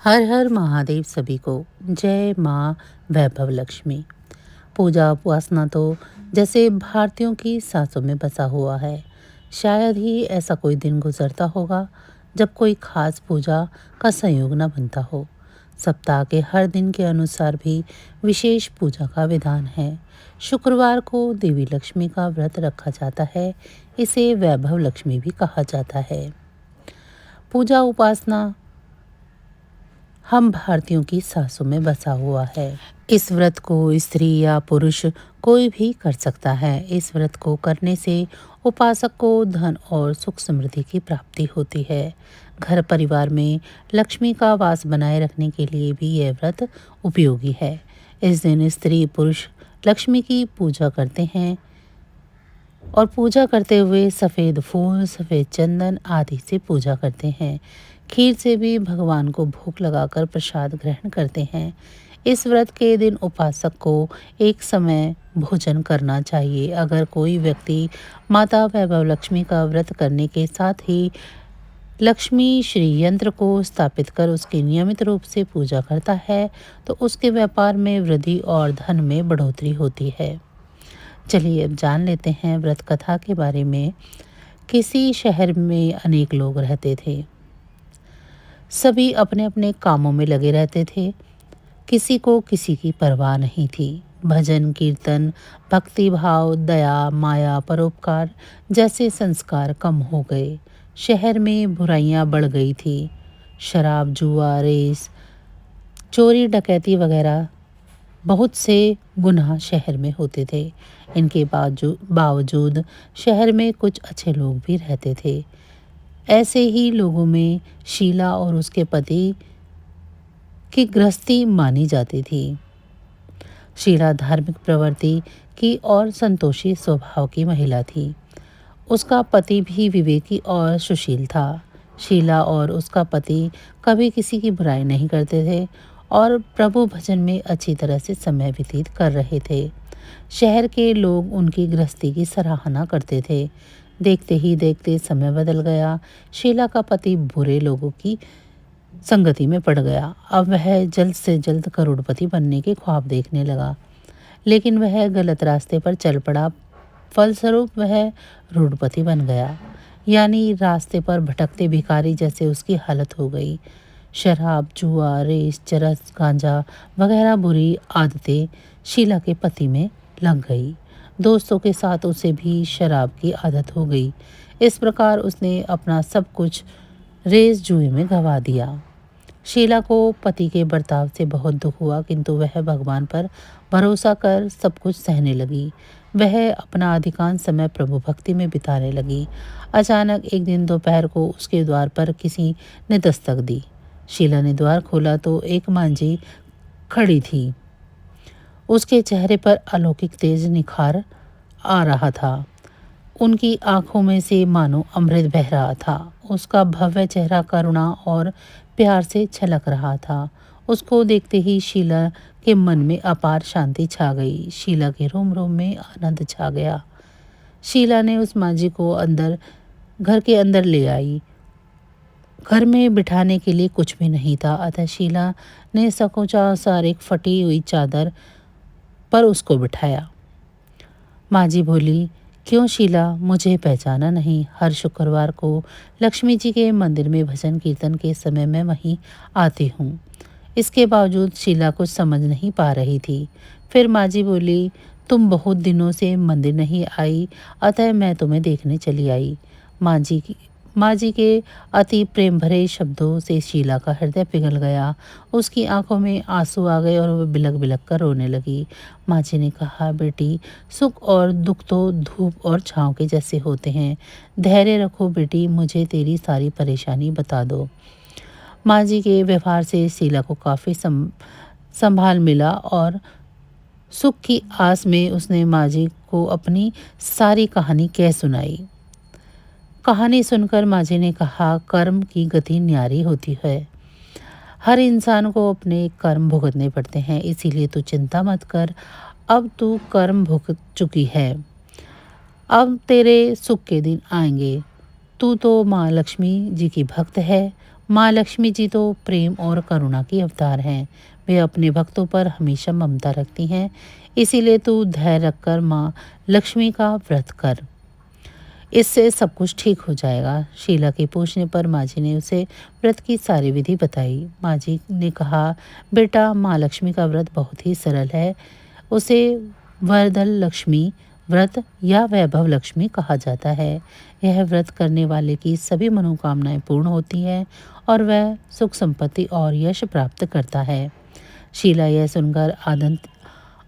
हर हर महादेव सभी को। जय माँ वैभव लक्ष्मी। पूजा उपासना तो जैसे भारतीयों की सांसों में बसा हुआ है। शायद ही ऐसा कोई दिन गुजरता होगा जब कोई खास पूजा का संयोग न बनता हो। सप्ताह के हर दिन के अनुसार भी विशेष पूजा का विधान है। शुक्रवार को देवी लक्ष्मी का व्रत रखा जाता है। इसे वैभव लक्ष्मी भी कहा जाता है। पूजा उपासना हम भारतीयों की सांसों में बसा हुआ है। इस व्रत को स्त्री या पुरुष कोई भी कर सकता है। इस व्रत को करने से उपासक को धन और सुख समृद्धि की प्राप्ति होती है। घर परिवार में लक्ष्मी का वास बनाए रखने के लिए भी यह व्रत उपयोगी है। इस दिन स्त्री पुरुष लक्ष्मी की पूजा करते हैं और पूजा करते हुए सफ़ेद फूल, सफ़ेद चंदन आदि से पूजा करते हैं। खीर से भी भगवान को भोग लगाकर प्रसाद ग्रहण करते हैं। इस व्रत के दिन उपासक को एक समय भोजन करना चाहिए। अगर कोई व्यक्ति माता वैभव लक्ष्मी का व्रत करने के साथ ही लक्ष्मी श्री यंत्र को स्थापित कर उसकी नियमित रूप से पूजा करता है तो उसके व्यापार में वृद्धि और धन में बढ़ोतरी होती है। चलिए अब जान लेते हैं व्रत कथा के बारे में। किसी शहर में अनेक लोग रहते थे। सभी अपने अपने कामों में लगे रहते थे। किसी को किसी की परवाह नहीं थी। भजन कीर्तन, भक्ति भाव, दया माया, परोपकार जैसे संस्कार कम हो गए। शहर में बुराइयां बढ़ गई थी। शराब, जुआ, रेस, चोरी डकैती वगैरह बहुत से गुनाह शहर में होते थे। इनके बावजूद शहर में कुछ अच्छे लोग भी रहते थे। ऐसे ही लोगों में शीला और उसके पति की गृहस्थी मानी जाती थी। शीला धार्मिक प्रवृत्ति की और संतोषी स्वभाव की महिला थी। उसका पति भी विवेकी और सुशील था। शीला और उसका पति कभी किसी की बुराई नहीं करते थे और प्रभु भजन में अच्छी तरह से समय व्यतीत कर रहे थे। शहर के लोग उनकी गृहस्थी की सराहना करते थे। देखते ही देखते समय बदल गया। शीला का पति बुरे लोगों की संगति में पड़ गया। अब वह जल्द से जल्द करोड़पति बनने के ख्वाब देखने लगा, लेकिन वह गलत रास्ते पर चल पड़ा। फलस्वरूप वह रोडपति बन गया, यानी रास्ते पर भटकते भिखारी जैसे उसकी हालत हो गई। शराब, जुआ, रेस, चरस, गांजा वगैरह बुरी आदतें शीला के पति में लग गई। दोस्तों के साथ उसे भी शराब की आदत हो गई। इस प्रकार उसने अपना सब कुछ रेस जुए में गंवा दिया। शीला को पति के बर्ताव से बहुत दुख हुआ, किंतु वह भगवान पर भरोसा कर सब कुछ सहने लगी। वह अपना अधिकांश समय प्रभु भक्ति में बिताने लगी। अचानक एक दिन दोपहर को उसके द्वार पर किसी ने दस्तक दी। शीला ने द्वार खोला तो एक मांझी खड़ी थी। उसके चेहरे पर अलौकिक तेज निखार आ रहा था। उनकी आंखों में से मानो अमृत बह रहा था। उसका भव्य चेहरा करुणा और प्यार से छलक रहा था। उसको देखते ही शीला के मन में अपार शांति छा गई। शीला के रोम रोम में आनंद छा गया। शीला ने उस मांझी को घर के अंदर ले आई। घर में बिठाने के लिए कुछ भी नहीं था, अतः शीला ने सकोचासार एक फटी हुई चादर पर उसको बिठाया। मांझी बोली, क्यों शीला, मुझे पहचाना नहीं? हर शुक्रवार को लक्ष्मी जी के मंदिर में भजन कीर्तन के समय मैं वहीं आती हूँ। इसके बावजूद शीला कुछ समझ नहीं पा रही थी। फिर मांझी बोली, तुम बहुत दिनों से मंदिर नहीं आई, अतः मैं तुम्हें देखने चली आई। मांझी के अति प्रेम भरे शब्दों से शीला का हृदय पिघल गया। उसकी आंखों में आंसू आ गए और वह बिलक बिलक कर रोने लगी। मांझी ने कहा, बेटी, सुख और दुख तो धूप और छांव के जैसे होते हैं। धैर्य रखो बेटी, मुझे तेरी सारी परेशानी बता दो। मांझी के व्यवहार से शीला को काफ़ी संभाल मिला और सुख की आस में उसने मांझी को अपनी सारी कहानी कह सुनाई। कहानी सुनकर मांझी ने कहा, कर्म की गति न्यारी होती है। हर इंसान को अपने कर्म भुगतने पड़ते हैं, इसीलिए तू चिंता मत कर। अब तू कर्म भुगत चुकी है, अब तेरे सुख के दिन आएंगे। तू तो माँ लक्ष्मी जी की भक्त है। माँ लक्ष्मी जी तो प्रेम और करुणा की अवतार हैं। वे अपने भक्तों पर हमेशा ममता रखती हैं। इसीलिए तू धैर्य रखकर माँ लक्ष्मी का व्रत कर, इससे सब कुछ ठीक हो जाएगा। शीला के पूछने पर माँ जी ने उसे व्रत की सारी विधि बताई। माँ जी ने कहा, बेटा, माँ लक्ष्मी का व्रत बहुत ही सरल है। उसे वरदल लक्ष्मी व्रत या वैभव लक्ष्मी कहा जाता है। यह व्रत करने वाले की सभी मनोकामनाएं पूर्ण होती हैं और वह सुख संपत्ति और यश प्राप्त करता है। शीला यह सुनकर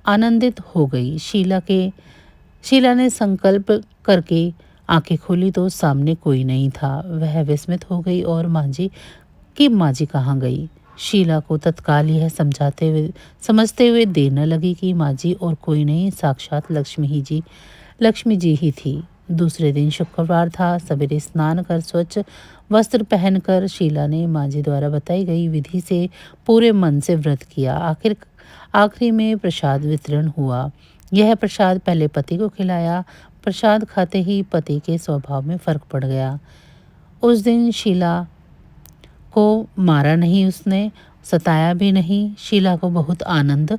आनंदित हो गई। शीला ने संकल्प करके आंखें खोली तो सामने कोई नहीं था। वह विस्मित हो गई और माँ जी कहाँ गई। शीला को तत्काल यह समझते हुए देर न लगी कि माँ जी और कोई नहीं, साक्षात लक्ष्मी जी ही थी। दूसरे दिन शुक्रवार था। सवेरे स्नान कर स्वच्छ वस्त्र पहनकर शीला ने माँ जी द्वारा बताई गई विधि से पूरे मन से व्रत किया। आखिरी में प्रसाद वितरण हुआ। यह प्रसाद पहले पति को खिलाया। प्रसाद खाते ही पति के स्वभाव में फर्क पड़ गया। उस दिन शीला को मारा नहीं, उसने सताया भी नहीं। शीला को बहुत आनंद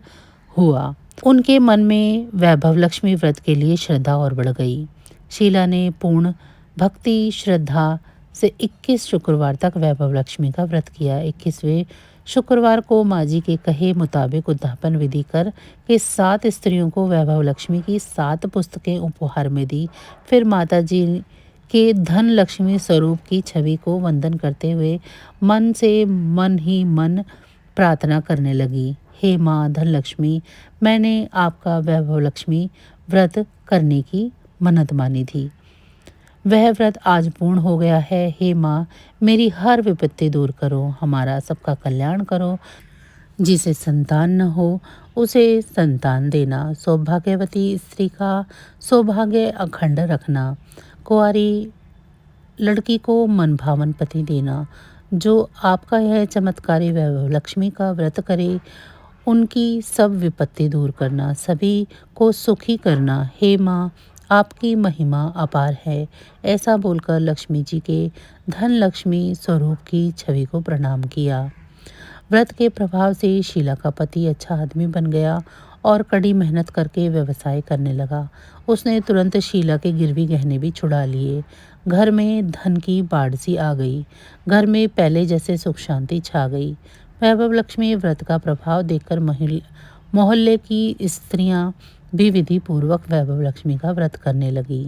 हुआ। उनके मन में वैभव लक्ष्मी व्रत के लिए श्रद्धा और बढ़ गई। शीला ने पूर्ण भक्ति श्रद्धा से 21 शुक्रवार तक वैभव लक्ष्मी का व्रत किया। 21वें शुक्रवार को माँ जी के कहे मुताबिक उद्यापन विधि कर के 7 स्त्रियों को वैभव लक्ष्मी की 7 पुस्तकें उपहार में दी। फिर माता जी के धन लक्ष्मी स्वरूप की छवि को वंदन करते हुए मन से मन ही मन प्रार्थना करने लगी। हे माँ धन लक्ष्मी, मैंने आपका वैभव लक्ष्मी व्रत करने की मन्नत मानी थी। वह व्रत आज पूर्ण हो गया है। हे माँ, मेरी हर विपत्ति दूर करो, हमारा सबका कल्याण करो। जिसे संतान न हो उसे संतान देना, सौभाग्यवती स्त्री का सौभाग्य अखंड रखना, कुंवारी लड़की को मनभावन पति देना। जो आपका यह चमत्कारी वैभव लक्ष्मी का व्रत करे, उनकी सब विपत्ति दूर करना, सभी को सुखी करना। हे माँ, आपकी महिमा अपार है। ऐसा बोलकर लक्ष्मी जी के धन लक्ष्मी स्वरूप की छवि को प्रणाम किया। व्रत के प्रभाव से शीला का पति अच्छा आदमी बन गया और कड़ी मेहनत करके व्यवसाय करने लगा। उसने तुरंत शीला के गिरवी गहने भी छुड़ा लिए। घर में धन की बाढ़ सी आ गई। घर में पहले जैसे सुख शांति छा गई। वैभव लक्ष्मी व्रत का प्रभाव देखकर मोहल्ले की स्त्रियां भी विधि पूर्वक वैभव लक्ष्मी का व्रत करने लगी।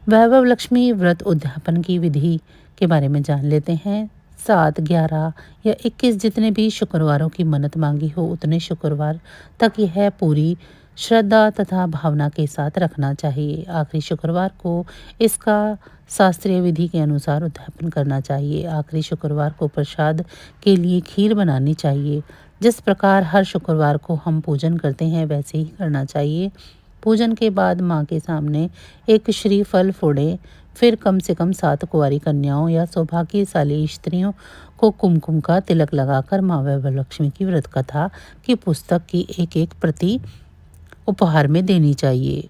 वैभव लक्ष्मी व्रत उद्यापन की विधि के बारे में जान लेते हैं। 7, 11 या 21 जितने भी शुक्रवारों की मन्नत मांगी हो, उतने शुक्रवार तक यह पूरी श्रद्धा तथा भावना के साथ रखना चाहिए। आखिरी शुक्रवार को इसका शास्त्रीय विधि के अनुसार उद्यापन करना चाहिए। आखिरी शुक्रवार को प्रसाद के लिए खीर बनानी चाहिए। जिस प्रकार हर शुक्रवार को हम पूजन करते हैं, वैसे ही करना चाहिए। पूजन के बाद माँ के सामने एक श्रीफल फोड़े। फिर कम से कम 7 कुंवारी कन्याओं या सौभाग्यशाली स्त्रियों को कुमकुम का तिलक लगाकर माँ वैभव लक्ष्मी की व्रत कथा की पुस्तक की एक प्रति उपहार में देनी चाहिए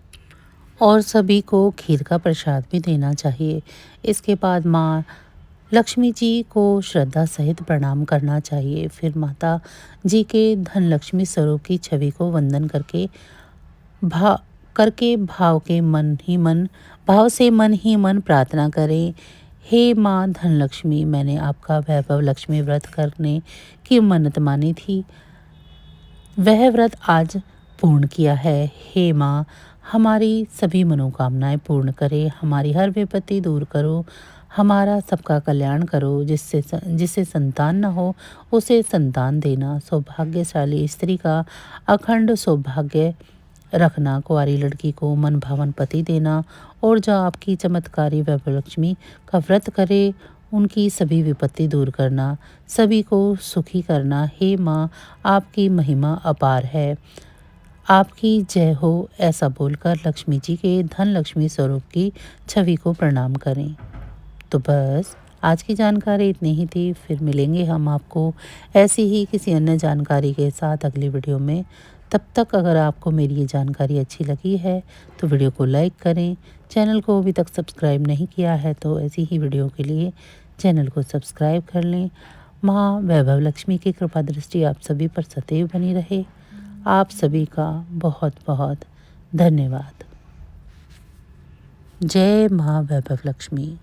और सभी को खीर का प्रसाद भी देना चाहिए। इसके बाद माँ लक्ष्मी जी को श्रद्धा सहित प्रणाम करना चाहिए। फिर माता जी के धन लक्ष्मी स्वरूप की छवि को वंदन भाव से मन ही मन प्रार्थना करें। हे माँ धन लक्ष्मी, मैंने आपका वैभव लक्ष्मी व्रत करने की मन्नत मानी थी, वह व्रत आज पूर्ण किया है। हे माँ, हमारी सभी मनोकामनाएं पूर्ण करे, हमारी हर विपत्ति दूर करो, हमारा सबका कल्याण करो। जिससे संतान न हो उसे संतान देना, सौभाग्यशाली स्त्री का अखंड सौभाग्य रखना, कुंवारी लड़की को मन भावन पति देना और जो आपकी चमत्कारी वैभव लक्ष्मी का व्रत करे, उनकी सभी विपत्ति दूर करना, सभी को सुखी करना। हे माँ, आपकी महिमा अपार है, आपकी जय हो। ऐसा बोलकर लक्ष्मी जी के धन लक्ष्मी स्वरूप की छवि को प्रणाम करें। तो बस आज की जानकारी इतनी ही थी। फिर मिलेंगे हम आपको ऐसी ही किसी अन्य जानकारी के साथ अगली वीडियो में। तब तक अगर आपको मेरी ये जानकारी अच्छी लगी है तो वीडियो को लाइक करें। चैनल को अभी तक सब्सक्राइब नहीं किया है तो ऐसी ही वीडियो के लिए चैनल को सब्सक्राइब कर लें। माँ वैभव लक्ष्मी की कृपा दृष्टि आप सभी पर सदैव बनी रहे। आप सभी का बहुत बहुत धन्यवाद। जय माँ वैभव लक्ष्मी।